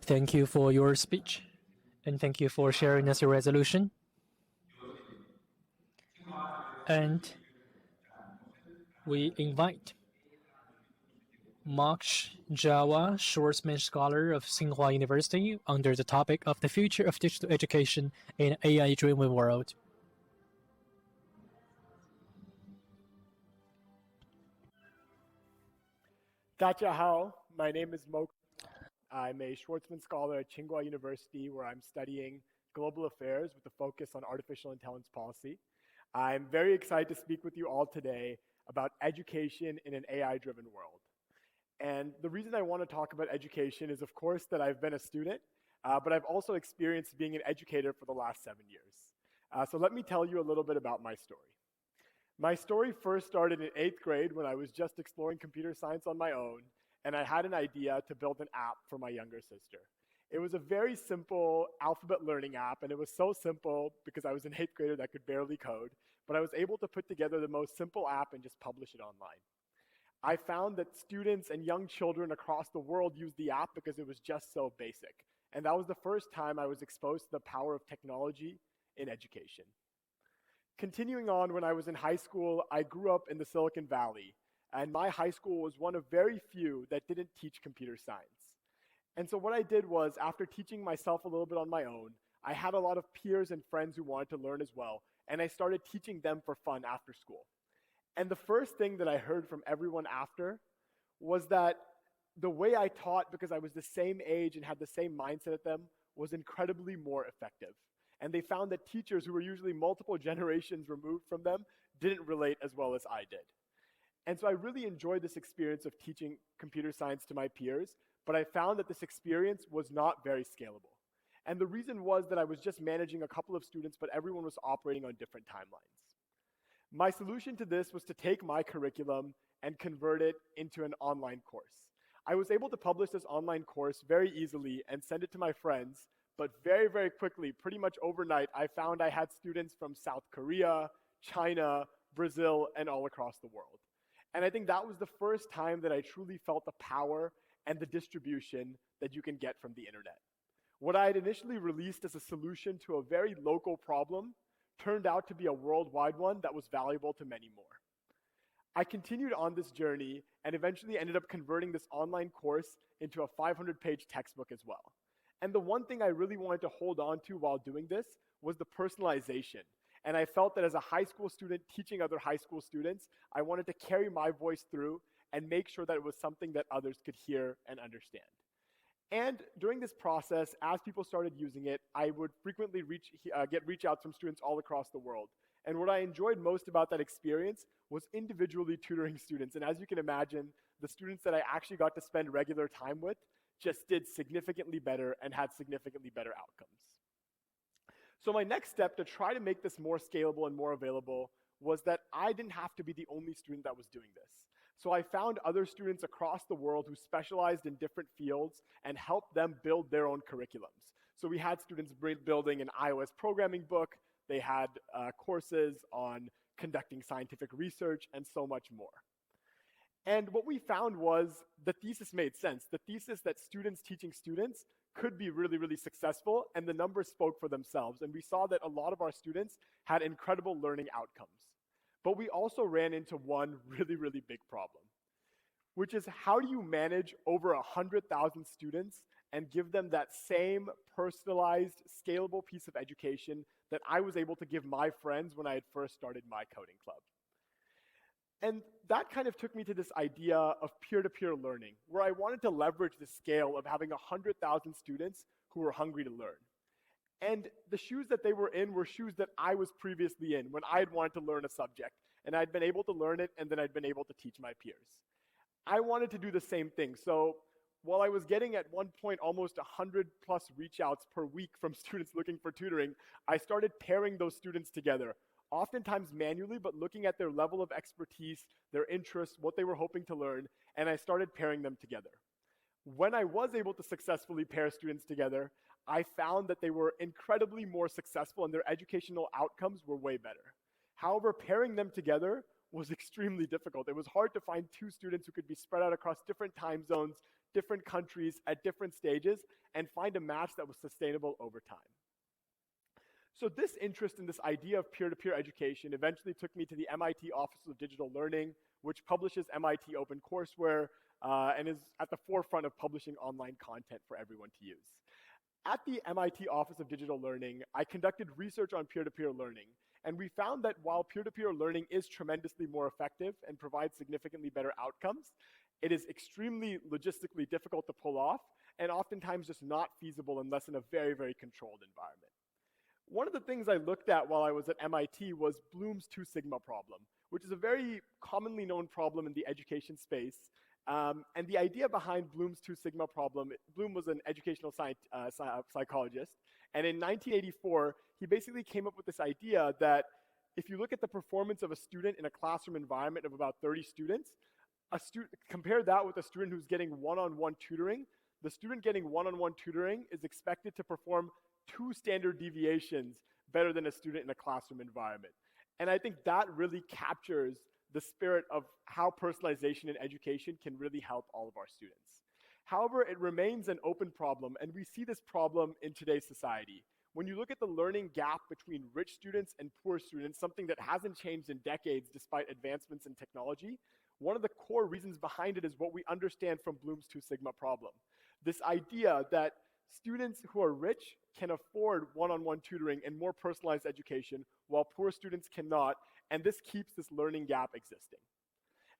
Thank you for your speech, and thank you for sharing us your resolution. And we invite Mark Jawa, Schwarzman Scholar of Tsinghua University, under the topic of the future of digital education in an AI-driven world. 大家好, my name is Mo. I'm a Schwarzman Scholar at Tsinghua University, where I'm studying global affairs with a focus on artificial intelligence policy. I'm very excited to speak with you all today about education in an AI-driven world. And the reason I want to talk about education is, of course, that I've been a student, but I've also experienced being an educator for the last 7 years. So let me tell you a little bit about my story. My story first started in 8th grade when I was just exploring computer science on my own, and I had an idea to build an app for my younger sister. It was a very simple alphabet learning app, and it was so simple because I was an 8th grader that could barely code, but I was able to put together the most simple app and just publish it online. I found that students and young children across the world used the app because it was just so basic, and that was the first time I was exposed to the power of technology in education. Continuing on, when I was in high school, I grew up in the Silicon Valley, and my high school was one of very few that didn't teach computer science. And so what I did was, after teaching myself a little bit on my own, I had a lot of peers and friends who wanted to learn as well, and I started teaching them for fun after school. And the first thing that I heard from everyone after was that the way I taught, because I was the same age and had the same mindset as them, was incredibly more effective. And they found that teachers who were usually multiple generations removed from them didn't relate as well as I did. And so I really enjoyed this experience of teaching computer science to my peers, but I found that this experience was not very scalable. And the reason was that I was just managing a couple of students, but everyone was operating on different timelines. My solution to this was to take my curriculum and convert it into an online course. I was able to publish this online course very easily and send it to my friends, but very, very quickly, pretty much overnight, I found I had students from South Korea, China, Brazil, and all across the world. And I think that was the first time that I truly felt the power and the distribution that you can get from the internet. What I had initially released as a solution to a very local problem turned out to be a worldwide one that was valuable to many more. I continued on this journey and eventually ended up converting this online course into a 500-page textbook as well. And the one thing I really wanted to hold on to while doing this was the personalization. And I felt that as a high school student teaching other high school students, I wanted to carry my voice through and make sure that it was something that others could hear and understand. And during this process, as people started using it, I would frequently get reach outs from students all across the world. And what I enjoyed most about that experience was individually tutoring students. And as you can imagine, the students that I actually got to spend regular time with just did significantly better and had significantly better outcomes. So my next step to try to make this more scalable and more available was that I didn't have to be the only student that was doing this. So I found other students across the world who specialized in different fields and helped them build their own curriculums. So we had students building an iOS programming book, they had courses on conducting scientific research, and so much more. And what we found was the thesis made sense. The thesis that students teaching students could be really, really successful, and the numbers spoke for themselves. And we saw that a lot of our students had incredible learning outcomes. But we also ran into one really, really big problem, which is how do you manage over 100,000 students and give them that same personalized, scalable piece of education that I was able to give my friends when I had first started my coding club? And that kind of took me to this idea of peer-to-peer learning, where I wanted to leverage the scale of having 100,000 students who were hungry to learn. And the shoes that they were in were shoes that I was previously in when I had wanted to learn a subject, and I'd been able to learn it, and then I'd been able to teach my peers. I wanted to do the same thing. So while I was getting at one point almost 100 plus reach outs per week from students looking for tutoring, I started pairing those students together, oftentimes manually, but looking at their level of expertise, their interests, what they were hoping to learn, and I started pairing them together. When I was able to successfully pair students together, I found that they were incredibly more successful and their educational outcomes were way better. However, pairing them together was extremely difficult. It was hard to find two students who could be spread out across different time zones, different countries at different stages and find a match that was sustainable over time. So this interest in this idea of peer-to-peer education eventually took me to the MIT Office of Digital Learning, which publishes MIT open courseware and is at the forefront of publishing online content for everyone to use. At the MIT Office of Digital Learning, I conducted research on peer-to-peer learning, and we found that while peer-to-peer learning is tremendously more effective and provides significantly better outcomes, it is extremely logistically difficult to pull off and oftentimes just not feasible unless in a very, very controlled environment. One of the things I looked at while I was at MIT was Bloom's 2 sigma problem, which is a very commonly known problem in the education space. And the idea behind Bloom's 2 sigma problem, Bloom was an educational psychologist, and in 1984, he basically came up with this idea that if you look at the performance of a student in a classroom environment of about 30 students, compare that with a student who's getting one-on-one tutoring, the student getting one-on-one tutoring is expected to perform 2 standard deviations better than a student in a classroom environment. And I think that really captures the spirit of how personalization in education can really help all of our students. However, it remains an open problem, and we see this problem in today's society. When you look at the learning gap between rich students and poor students, something that hasn't changed in decades despite advancements in technology, one of the core reasons behind it is what we understand from Bloom's 2 sigma problem. This idea that students who are rich can afford one-on-one tutoring and more personalized education, while poor students cannot, and this keeps this learning gap existing.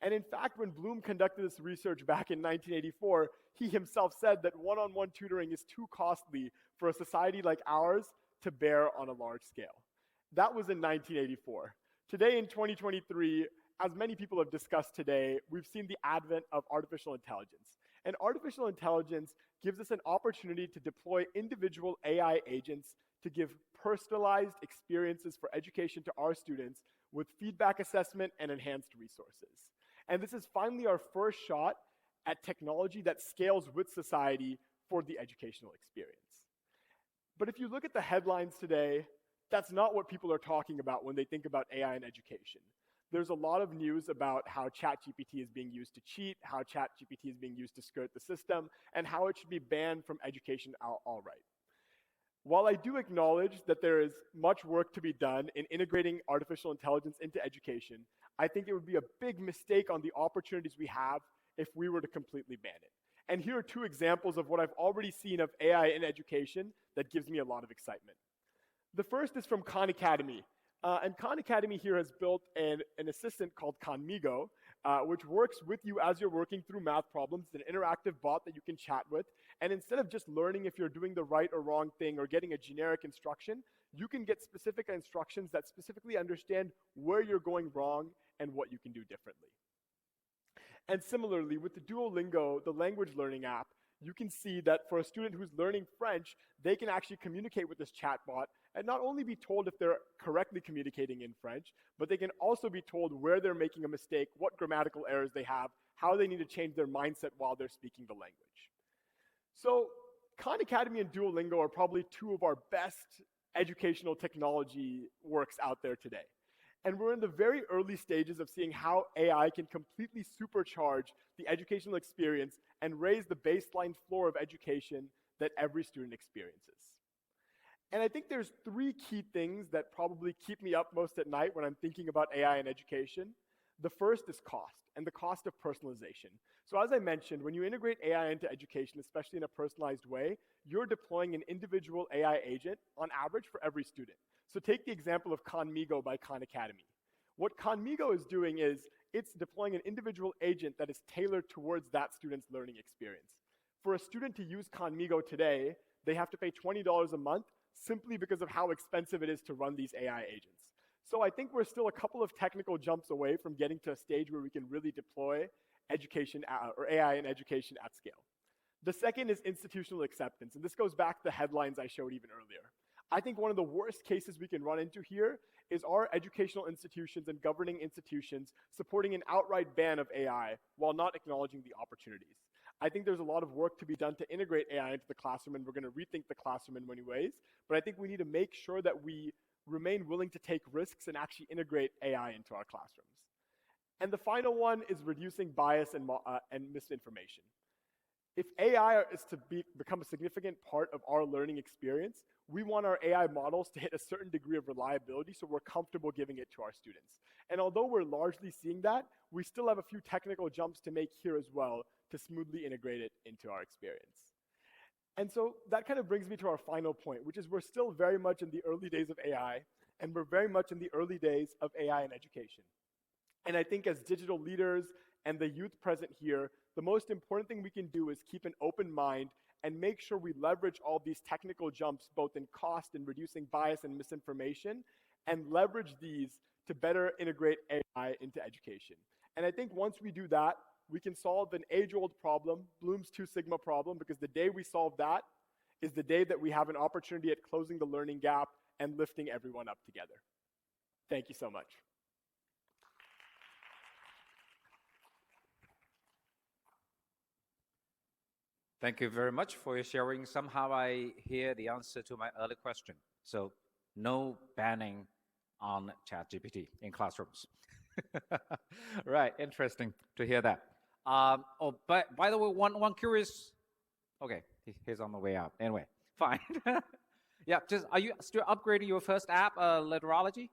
And in fact, when Bloom conducted this research back in 1984, he himself said that one-on-one tutoring is too costly for a society like ours to bear on a large scale. That was in 1984. Today in 2023, as many people have discussed today, we've seen the advent of artificial intelligence. And artificial intelligence gives us an opportunity to deploy individual AI agents to give personalized experiences for education to our students with feedback assessment and enhanced resources. And this is finally our first shot at technology that scales with society for the educational experience. But if you look at the headlines today, that's not what people are talking about when they think about AI in education. There's a lot of news about how ChatGPT is being used to cheat, how ChatGPT is being used to skirt the system, and how it should be banned from education outright. While I do acknowledge that there is much work to be done in integrating artificial intelligence into education, I think it would be a big mistake on the opportunities we have if we were to completely ban it. And here are 2 examples of what I've already seen of AI in education that gives me a lot of excitement. The first is from Khan Academy. And Khan Academy here has built an assistant called Khanmigo, which works with you as you're working through math problems. It's an interactive bot that you can chat with. And instead of just learning if you're doing the right or wrong thing or getting a generic instruction, you can get specific instructions that specifically understand where you're going wrong and what you can do differently. And similarly, with the Duolingo, the language learning app, you can see that for a student who's learning French, they can actually communicate with this chatbot and not only be told if they're correctly communicating in French, but they can also be told where they're making a mistake, what grammatical errors they have, how they need to change their mindset while they're speaking the language. So Khan Academy and Duolingo are probably 2 of our best educational technology works out there today. And we're in the very early stages of seeing how AI can completely supercharge the educational experience and raise the baseline floor of education that every student experiences. And I think there's 3 key things that probably keep me up most at night when I'm thinking about AI in education. The first is cost, and the cost of personalization. So as I mentioned, when you integrate AI into education, especially in a personalized way, you're deploying an individual AI agent on average for every student. So take the example of Khanmigo by Khan Academy. What Khanmigo is doing is it's deploying an individual agent that is tailored towards that student's learning experience. For a student to use Khanmigo today, they have to pay $20 a month simply because of how expensive it is to run these AI agents. So I think we're still a couple of technical jumps away from getting to a stage where we can really deploy education or AI in education at scale. The second is institutional acceptance, and this goes back to the headlines I showed even earlier. I think one of the worst cases we can run into here is our educational institutions and governing institutions supporting an outright ban of AI while not acknowledging the opportunities. I think there's a lot of work to be done to integrate AI into the classroom, and we're going to rethink the classroom in many ways, but I think we need to make sure that we remain willing to take risks and actually integrate AI into our classrooms. And the final one is reducing bias and misinformation. if AI is to become a significant part of our learning experience, we want our AI models to hit a certain degree of reliability so we're comfortable giving it to our students. And although we're largely seeing that, we still have a few technical jumps to make here as well to smoothly integrate it into our experience. And so that kind of brings me to our final point, which is we're still very much in the early days of AI, and we're very much in the early days of AI in education. And I think as digital leaders and the youth present here, the most important thing we can do is keep an open mind and make sure we leverage all these technical jumps, both in cost and reducing bias and misinformation, and leverage these to better integrate AI into education. And I think once we do that, we can solve an age-old problem, Bloom's two sigma problem, because the day we solve that is the day that we have an opportunity at closing the learning gap and lifting everyone up together. Thank you so much. Thank you very much for your sharing. Somehow I hear the answer to my earlier question. So no banning on ChatGPT in classrooms. Right, interesting to hear that. Oh, but by the way, one curious. Okay, he's on the way out. Anyway, fine. Yeah, just are you still upgrading your first app, Literology?